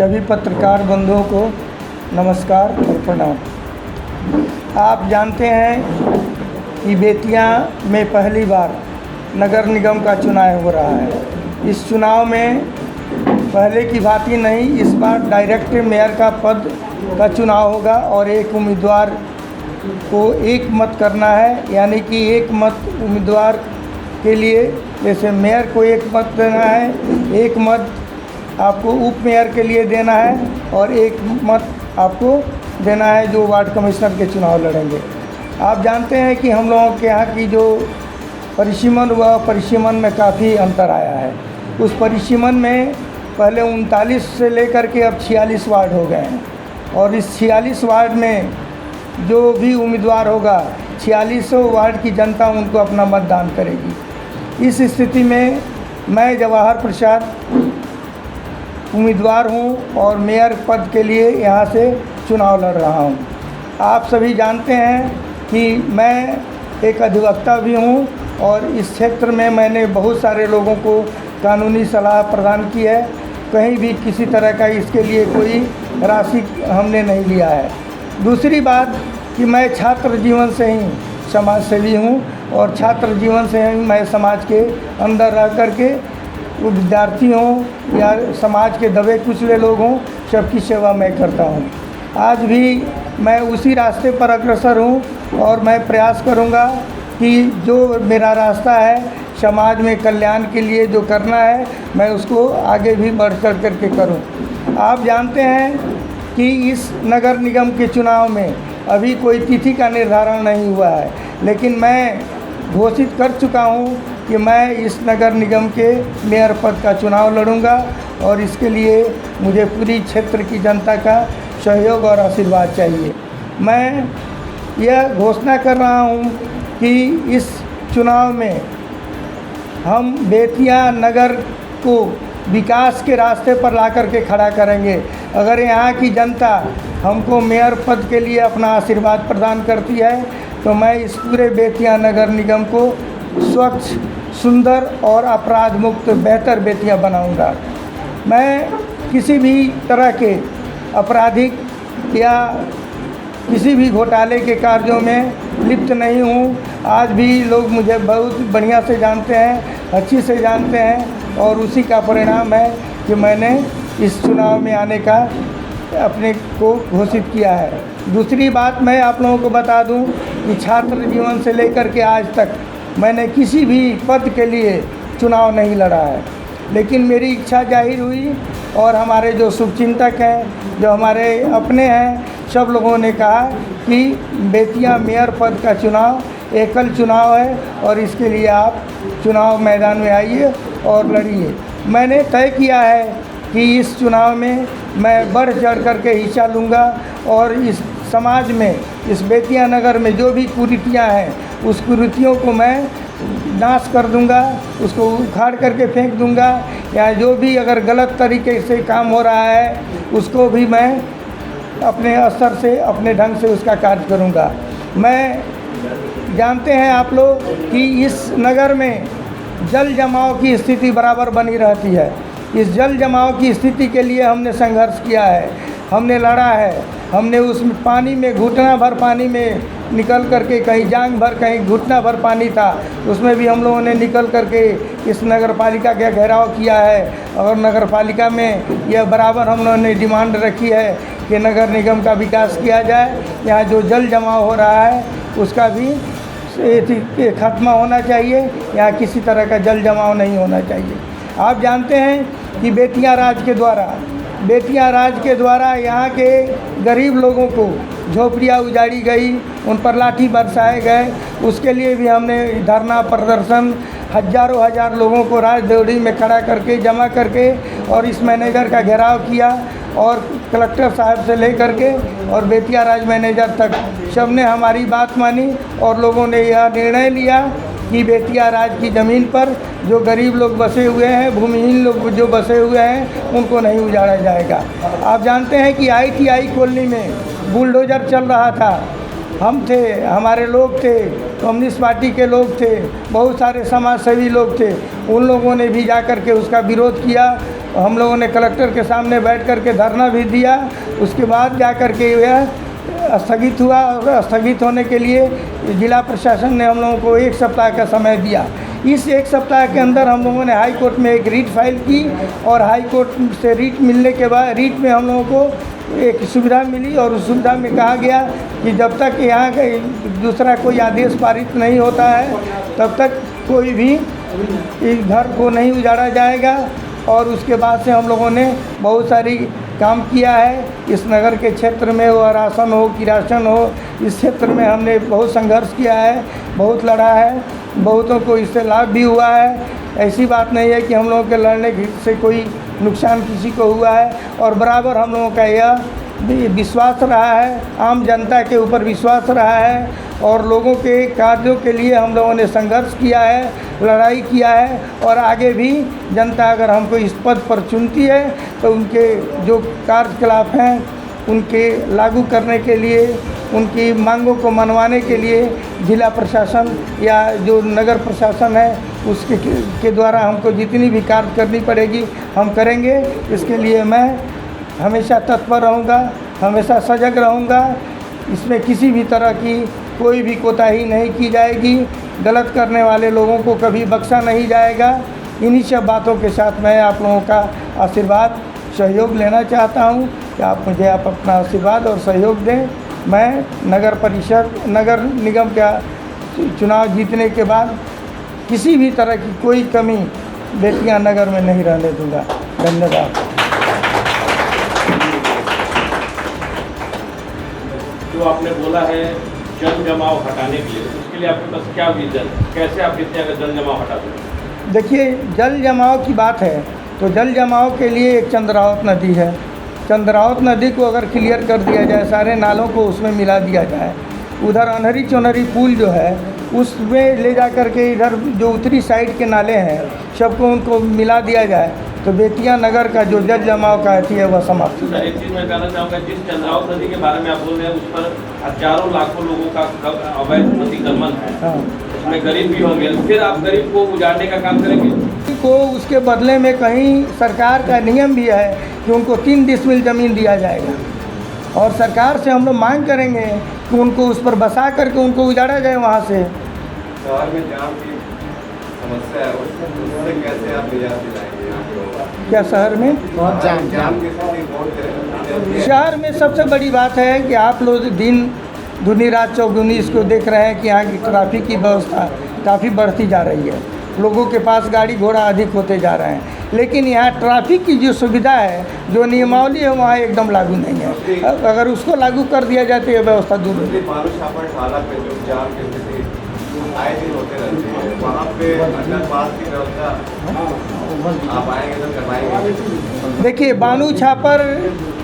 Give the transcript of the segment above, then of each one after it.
सभी पत्रकार बंधुओं को नमस्कार और प्रणाम। आप जानते हैं कि बेतिया में पहली बार नगर निगम का चुनाव हो रहा है। इस चुनाव में पहले की भांति नहीं, इस बार डायरेक्ट मेयर का पद का चुनाव होगा और एक उम्मीदवार को एक मत करना है, यानी कि एक मत उम्मीदवार के लिए, जैसे मेयर को एक मत देना है, एक मत आपको उप मेयर के लिए देना है और एक मत आपको देना है जो वार्ड कमिश्नर के चुनाव लड़ेंगे। आप जानते हैं कि हम लोगों के यहाँ की जो परिसीमन हुआ, परिसीमन में काफ़ी अंतर आया है। उस परिसीमन में पहले 39 से लेकर के अब 46 वार्ड हो गए हैं और इस 46 वार्ड में जो भी उम्मीदवार होगा 46 वार्ड की जनता उनको अपना मतदान करेगी। इस स्थिति में मैं जवाहर प्रसाद उम्मीदवार हूं और मेयर पद के लिए यहां से चुनाव लड़ रहा हूं। आप सभी जानते हैं कि मैं एक अधिवक्ता भी हूं और इस क्षेत्र में मैंने बहुत सारे लोगों को कानूनी सलाह प्रदान की है। कहीं भी किसी तरह का इसके लिए कोई राशि हमने नहीं लिया है। दूसरी बात कि मैं छात्र जीवन से ही समाज सेवी हूँ और छात्र जीवन से ही मैं समाज के अंदर रह कर के विद्यार्थी हों या समाज के दबे कुचले लोग हों, सबकी सेवा मैं करता हूँ। आज भी मैं उसी रास्ते पर अग्रसर हूँ और मैं प्रयास करूँगा कि जो मेरा रास्ता है समाज में कल्याण के लिए जो करना है मैं उसको आगे भी बढ़ कर करके करूँ। आप जानते हैं कि इस नगर निगम के चुनाव में अभी कोई तिथि का निर्धारण नहीं हुआ है, लेकिन मैं घोषित कर चुका हूँ कि मैं इस नगर निगम के मेयर पद का चुनाव लड़ूंगा और इसके लिए मुझे पूरी क्षेत्र की जनता का सहयोग और आशीर्वाद चाहिए। मैं यह घोषणा कर रहा हूँ कि इस चुनाव में हम बेतिया नगर को विकास के रास्ते पर ला कर के खड़ा करेंगे। अगर यहाँ की जनता हमको मेयर पद के लिए अपना आशीर्वाद प्रदान करती है तो मैं इस पूरे बेतिया नगर निगम को स्वच्छ, सुंदर और अपराध मुक्त बेहतर बेतिया बनाऊंगा। मैं किसी भी तरह के आपराधिक या किसी भी घोटाले के कार्यों में लिप्त नहीं हूँ। आज भी लोग मुझे बहुत बढ़िया से जानते हैं, अच्छी से जानते हैं और उसी का परिणाम है कि मैंने इस चुनाव में आने का अपने को घोषित किया है। दूसरी बात मैं आप लोगों को बता दूं कि छात्र जीवन से लेकर के आज तक मैंने किसी भी पद के लिए चुनाव नहीं लड़ा है, लेकिन मेरी इच्छा जाहिर हुई और हमारे जो शुभचिंतक हैं, जो हमारे अपने हैं, सब लोगों ने कहा कि बेतिया मेयर पद का चुनाव एकल चुनाव है और इसके लिए आप चुनाव मैदान में आइए और लड़िए। मैंने तय किया है कि इस चुनाव में मैं बढ़ चढ़ कर के हिस्सा लूँगा और इस समाज में, इस बेतिया नगर में जो भी कुरीतियाँ हैं उस कुरीतियों को मैं नाश कर दूंगा, उसको उखाड़ करके फेंक दूंगा, या जो भी अगर गलत तरीके से काम हो रहा है उसको भी मैं अपने स्तर से, अपने ढंग से उसका कार्य करूंगा। मैं जानते हैं आप लोग कि इस नगर में जल जमाव की स्थिति बराबर बनी रहती है। इस जल जमाव की स्थिति के लिए हमने संघर्ष किया है, हमने लड़ा है। हमने उस पानी में घुटना भर पानी में निकल करके, कहीं जांघ भर, कहीं घुटना भर पानी था, उसमें भी हम लोगों ने निकल करके इस नगर पालिका का घेराव किया है और नगर पालिका में यह बराबर हम लोगों ने डिमांड रखी है कि नगर निगम का विकास किया जाए। यहाँ जो जल जमाव हो रहा है उसका भी खात्मा होना चाहिए, यहाँ किसी तरह का जल जमाव नहीं होना चाहिए। आप जानते हैं कि बेतिया राज के द्वारा यहाँ के गरीब लोगों को झोपड़ियाँ उजाड़ी गई, उन पर लाठी बरसाए गए। उसके लिए भी हमने धरना प्रदर्शन हज़ारों हजार लोगों को राजदौड़ी में खड़ा करके, जमा करके और इस मैनेजर का घेराव किया और कलेक्टर साहब से लेकर के और बेतिया राज मैनेजर तक सबने हमारी बात मानी और लोगों ने यह निर्णय लिया कि बेतिया राज की ज़मीन पर जो गरीब लोग बसे हुए हैं, भूमिहीन लोग जो बसे हुए हैं, उनको नहीं उजाड़ा जाएगा। आप जानते हैं कि ITI कॉलोनी में बुलडोज़र चल रहा था, हम थे, हमारे लोग थे, कम्युनिस्ट पार्टी के लोग थे, बहुत सारे समाज सेवी लोग थे, उन लोगों ने भी जा कर के उसका विरोध किया हम लोगों ने कलेक्टर के सामने बैठ कर के धरना भी दिया। उसके बाद जा कर के यह स्थगित हुआ और स्थगित होने के लिए जिला प्रशासन ने हम लोगों को 1 सप्ताह का समय दिया। इस 1 सप्ताह के अंदर हम लोगों ने हाई कोर्ट में एक रीट फाइल की और हाई कोर्ट से रीट मिलने के बाद रीट में हम लोगों को एक सुविधा मिली और उस सुविधा में कहा गया कि जब तक यहाँ का दूसरा कोई आदेश पारित नहीं होता है तब तक कोई भी इस घर को नहीं उजाड़ा जाएगा। और उसके बाद से हम लोगों ने बहुत सारी काम किया है इस नगर के क्षेत्र में, वो राशन हो किरासन हो, इस क्षेत्र में हमने बहुत संघर्ष किया है, बहुत लड़ा है, बहुतों को इससे लाभ भी हुआ है। ऐसी बात नहीं है कि हम लोगों के लड़ने से कोई नुकसान किसी को हुआ है। और बराबर हम लोगों का यह विश्वास रहा है, आम जनता के ऊपर विश्वास रहा है और लोगों के कार्यों के लिए हम लोगों ने संघर्ष किया है, लड़ाई किया है। और आगे भी जनता अगर हमको इस पद पर चुनती है तो उनके जो कार्यकलाप हैं उनके लागू करने के लिए, उनकी मांगों को मनवाने के लिए जिला प्रशासन या जो नगर प्रशासन है उसके द्वारा हमको जितनी भी कार्य करनी पड़ेगी हम करेंगे। इसके लिए मैं हमेशा तत्पर रहूँगा, हमेशा सजग रहूँगा। इसमें किसी भी तरह की कोई भी कोताही नहीं की जाएगी, गलत करने वाले लोगों को कभी बख्शा नहीं जाएगा। इन्हीं सब बातों के साथ मैं आप लोगों का आशीर्वाद सहयोग लेना चाहता हूँ कि आप मुझे अपना आशीर्वाद और सहयोग दें। मैं नगर निगम का चुनाव जीतने के बाद किसी भी तरह की कोई कमी बेतिया नगर में नहीं रहने दूँगा। धन्यवाद। जो आपने बोला है जल जमाव हटाने के लिए, उसके लिए आपके पास क्या विजन, कैसे आप बेतिया का जल जमाव हटा दें? देखिए, जल जमाव की बात है तो जल जमाव के लिए एक चंद्रावत नदी है। चंद्रावत नदी को अगर क्लियर कर दिया जाए, सारे नालों को उसमें मिला दिया जाए, उधर अनहरी चौनहरी पुल जो है उसमें ले जा कर के इधर जो उत्तरी साइड के नाले हैं सबको उनको मिला दिया जाए तो बेतिया नगर का जो जल जमाव का है वह समाप्त हो जाए। एक चीज़ मैं कहना चाहूँगा, जिस चंद्रावत नदी के बारे में आप बोल रहे हैं उस पर हजारों लाखों लोगों का अवैध अतिक्रमण है। हाँ, उसमें गरीब भी होंगे, फिर आप गरीब को उजाड़ने का काम करेंगे को उसके बदले में कहीं सरकार का नियम भी है कि उनको 3 डिसमिल ज़मीन दिया जाएगा और सरकार से हम लोग मांग करेंगे कि उनको उस पर बसा करके उनको उजाड़ा जाए वहाँ से। शहर में जाम की समस्या है, उससे कैसे आप निजात दिलाएंगे? क्या शहर में जाम की स्थिति बहुत है। शहर में सबसे बड़ी बात है कि आप लोग दिन दूनी रात चौगुनी इसको देख रहे हैं कि यहाँ की ट्रैफिक की व्यवस्था काफ़ी बढ़ती जा रही है, लोगों के पास गाड़ी घोड़ा अधिक होते जा रहे हैं, लेकिन यहाँ ट्रैफिक की जो सुविधा है, जो नियमावली है वहाँ एकदम लागू नहीं है। अगर उसको लागू कर दिया जाए तो ये व्यवस्था दूर हो जाए। बालू छापड़ नाला पे जो जाम की स्थिति आए दिन होते रहते हैं, वहाँ पे अंडरपास की व्यवस्था आप आएंगे तो करवाएंगे? देखिए, बानू छापर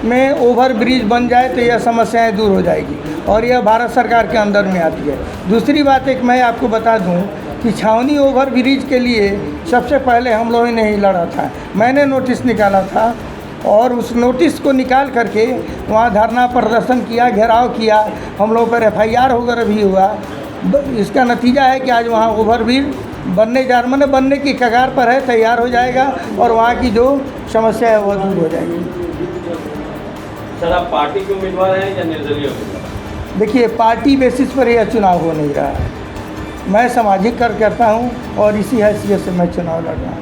में ओवर ब्रिज बन जाए तो यह समस्याएं दूर हो जाएगी और यह भारत सरकार के अंदर में आती है। दूसरी बात एक मैं आपको बता दूं कि छावनी ओवर ब्रिज के लिए सबसे पहले हम लोगों ने ही लड़ा था। मैंने नोटिस निकाला था और उस नोटिस को निकाल करके वहाँ धरना प्रदर्शन किया, घेराव किया, हम लोगों पर FIR वगैरह भी हुआ। इसका नतीजा है कि आज वहाँ ओवर ब्रिज बनने की कगार पर है, तैयार हो जाएगा और वहाँ की जो समस्या है वह दूर हो जाएगी। सर, आप पार्टी के उम्मीदवार हैं या निर्दलीय उम्मीदवार? देखिए, पार्टी बेसिस पर यह चुनाव हो नहीं रहा है। मैं सामाजिक कार्य करता हूँ और इसी हैसियत से मैं चुनाव लड़ रहा हूँ।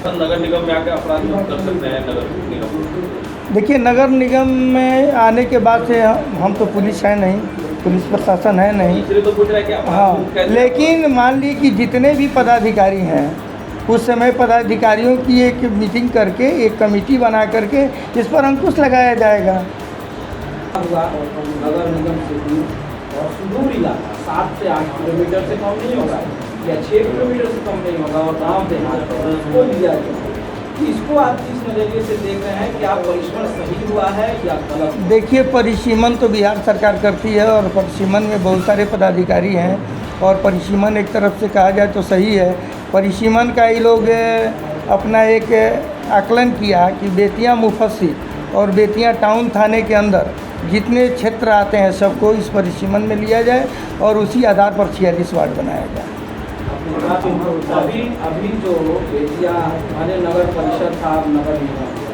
सर, नगर निगम में आकर अपराध कर सकते हैं नगर निगम? देखिए, नगर निगम में आने के बाद से हम तो पुलिस है नहीं, पुलिस प्रशासन है नहीं। इसलिए तो पूछ रहे हैं कि हाँ, लेकिन मान ली कि जितने भी पदाधिकारी हैं उस समय पदाधिकारियों की एक मीटिंग करके एक कमेटी बना करके इस पर अंकुश लगाया जाएगा। नगर निगम से दूर और सुदूर इलाका 7 से 8 किलोमीटर से कम नहीं होगा या 6 किलोमीटर से कम नहीं होगा और गाँव देहात उसको लिया गया। इसको आप किस नज़रिए से देख रहे हैं कि आप परिसीमन सही हुआ है या गलत? देखिए, परिसीमन तो बिहार सरकार करती है और परिसीमन में बहुत सारे पदाधिकारी हैं और परिसीमन एक तरफ से कहा जाए तो सही है। परिसीमन का ये लोग अपना एक आकलन किया कि बेतिया मुफस्सिल और बेतिया टाउन थाने के अंदर जितने क्षेत्र आते हैं सबको इस परिसीमन में लिया जाए और उसी आधार पर 46 वार्ड बनाया जाए। अभी अभी जो बेतिया हमारे नगर परिषद था, नगर निगम था,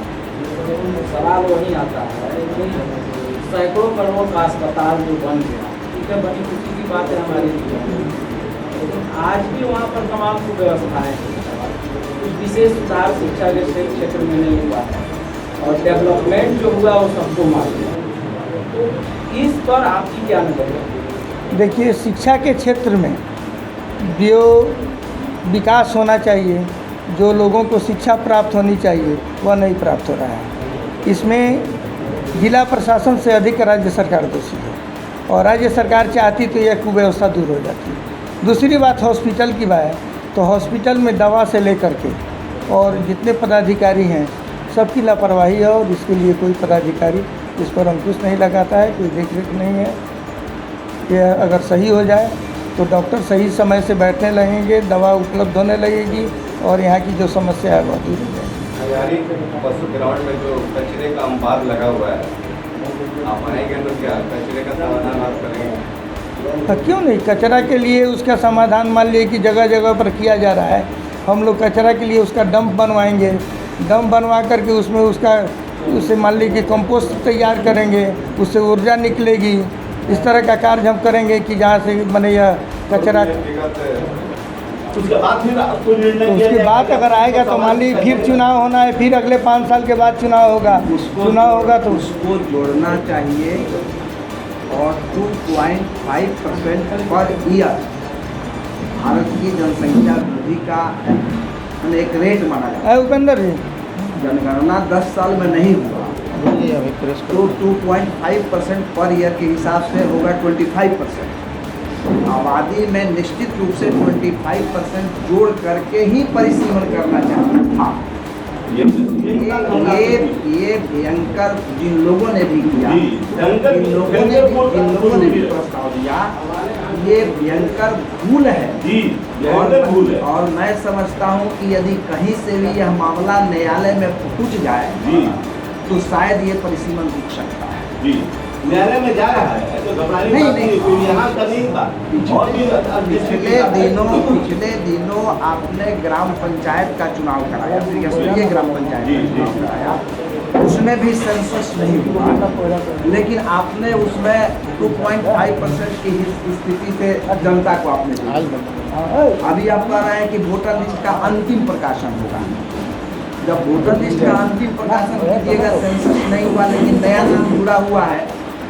सवाल वही आता है कि सैकड़ों करोड़ का अस्पताल जो बन गया, ठीक है, बड़ी खुशी की बात है हमारे लिए, लेकिन आज भी वहाँ पर तमाम सुव्यवस्थाएँ कुछ विशेष सुधार शिक्षा के क्षेत्र में नहीं हुआ है और डेवलपमेंट जो हुआ वो सबको मालूम है। तो इस पर आपकी क्या नज़र है? देखिए, शिक्षा के क्षेत्र में जो विकास होना चाहिए, जो लोगों को शिक्षा प्राप्त होनी चाहिए, वह नहीं प्राप्त हो रहा है। इसमें जिला प्रशासन से अधिक राज्य सरकार दोषी है और राज्य सरकार चाहती तो यह कुव्यवस्था दूर हो जाती। दूसरी बात हॉस्पिटल की बात है, तो हॉस्पिटल में दवा से लेकर के और जितने पदाधिकारी हैं सबकी लापरवाही है और इसके लिए कोई पदाधिकारी इस पर अंकुश नहीं लगाता है, कोई देख रेख नहीं है। यह अगर सही हो जाए तो डॉक्टर सही समय से बैठने लगेंगे, दवा उपलब्ध होने लगेगी और यहाँ की जो समस्या है वह दूर हो जाएगी। हजारी पशु ग्राउंड में जो कचरे का अंबार लगा हुआ है, आप आएंगे तो क्या कचरे का समाधान आप करेंगे? क्यों नहीं, कचरा के लिए उसका समाधान मान लीजिए कि जगह जगह पर किया जा रहा है। हम लोग कचरा के लिए उसका डंप बनवाएंगे, डंप बनवा करके उसमें उससे मान लीजिए कि कंपोस्ट तैयार करेंगे, उससे ऊर्जा निकलेगी। इस तरह का कार्य हम करेंगे कि जहाँ से बने यह कचरा। उसके बाद फिर आपको निर्णय किया उसके बाद जाएगा अगर आएगा तो मान लीजिए फिर चुनाव होना है, फिर अगले 5 साल के बाद चुनाव होगा। चुनाव होगा तो उसको जोड़ना चाहिए और 2.5% पर ईयर भारत की जनसंख्या वृद्धि का एक रेट माना जाता है। उपेंद्र जी, जनगणना 10 साल में नहीं हुआ तो 2.5% पर ईयर के हिसाब से होगा 25%। आबादी में निश्चित रूप से 25% जोड़ करके ही परिसीमन करना चाहिए था। ये भयंकर जिन लोगों ने भी किया, जिन लोगों ने भी प्रस्ताव दिया, ये भयंकर भूल है। और मैं समझता हूँ कि यदि कहीं से भी यह मामला न्यायालय में पहुँच जाए तो शायद ये परिसीमन रुक सकता है। न्यायालय में जा रहा है, ऐसे घबराने की बात नहीं, कोई यहाँ का नहीं था। और भी पिछले दिनों आपने ग्राम पंचायत का चुनाव कराया, त्रिस्तरीय ग्राम पंचायत का चुनाव कराया, उसमें भी सेंसस नहीं हुआ, लेकिन आपने उसमें 2.5% की स्थिति से जनता को आपने दिया। अभी आप कह रहे हैं कि वोटर लिस्ट का अंतिम प्रकाशन होगा। जब वोटर लिस्ट का अंतिम प्रकाशन कीजिएगा, सेंसस नहीं हुआ लेकिन नया नाम जुड़ा हुआ है,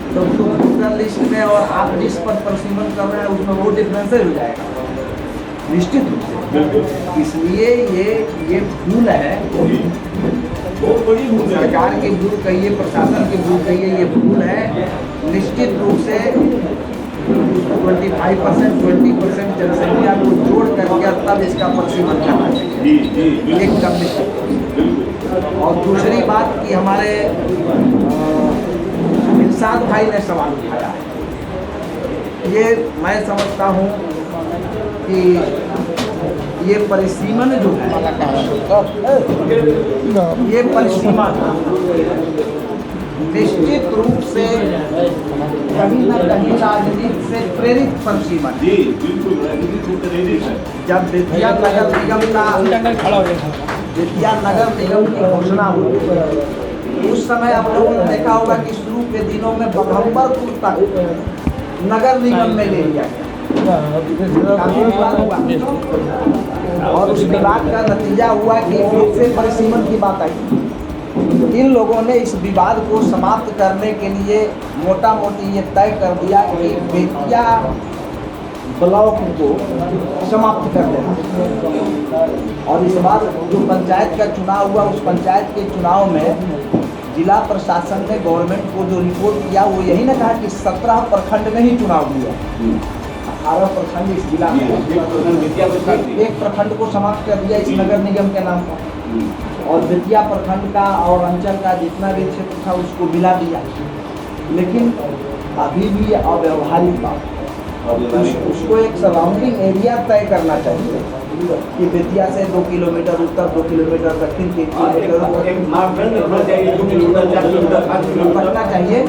तो वोटर लिस्ट में और आप जिस पर परिसीमन कर रहे हैं उसमें वो डिफरेंस हो जाएगा निश्चित रूप से। इसलिए ये भूल है, सरकार की भूल कहिए, प्रशासन की भूल कहिए, ये भूल है। निश्चित रूप से 25% 20% जनसंख्या को जोड़ करके तब इसका परिसीमन करना चाहिए, एकदम निश्चित। और दूसरी बात कि हमारे इरशाद भाई ने सवाल उठाया, ये मैं समझता हूँ कि ये परिसीमन जो है, ये परिसीमन निश्चित रूप से कहीं न कहीं राजनीति से प्रेरित परिसीमन। जब बेतिया नगर निगम की घोषणा हुई उस समय आप लोगों ने देखा होगा कि शुरू के दिनों में बघम्बरपुर तक नगर निगम में ले लिया गया, काफी विवाद हुआ और उस विवाद का नतीजा हुआ कि फिर से परिसीमन की बात आई। इन लोगों ने इस विवाद को समाप्त करने के लिए मोटा मोटी ये तय कर दिया कि बेतिया ब्लॉक को समाप्त कर देना। और इस बार जो पंचायत का चुनाव हुआ, उस पंचायत के चुनाव में जिला प्रशासन ने गवर्नमेंट को जो रिपोर्ट किया वो यही ना कहा कि 17 प्रखंड में ही चुनाव हुआ, 18 प्रखंड इस जिला में, एक प्रखंड को समाप्त कर दिया इस नगर निगम के नाम पर, और बेतिया प्रखंड का और अंचल का जितना भी क्षेत्र था उसको मिला दिया। लेकिन अभी भी अव्यवहारिक बात, उसको एक सराउंडिंग एरिया तय करना चाहिए कि बेतिया से 2 किलोमीटर उत्तर, 2 किलोमीटर दक्षिण, 3 किलोमीटर मापदंड रखना चाहिए, 2 किलोमीटर, 4 किलोमीटर, 5 किलोमीटर रखना चाहिए।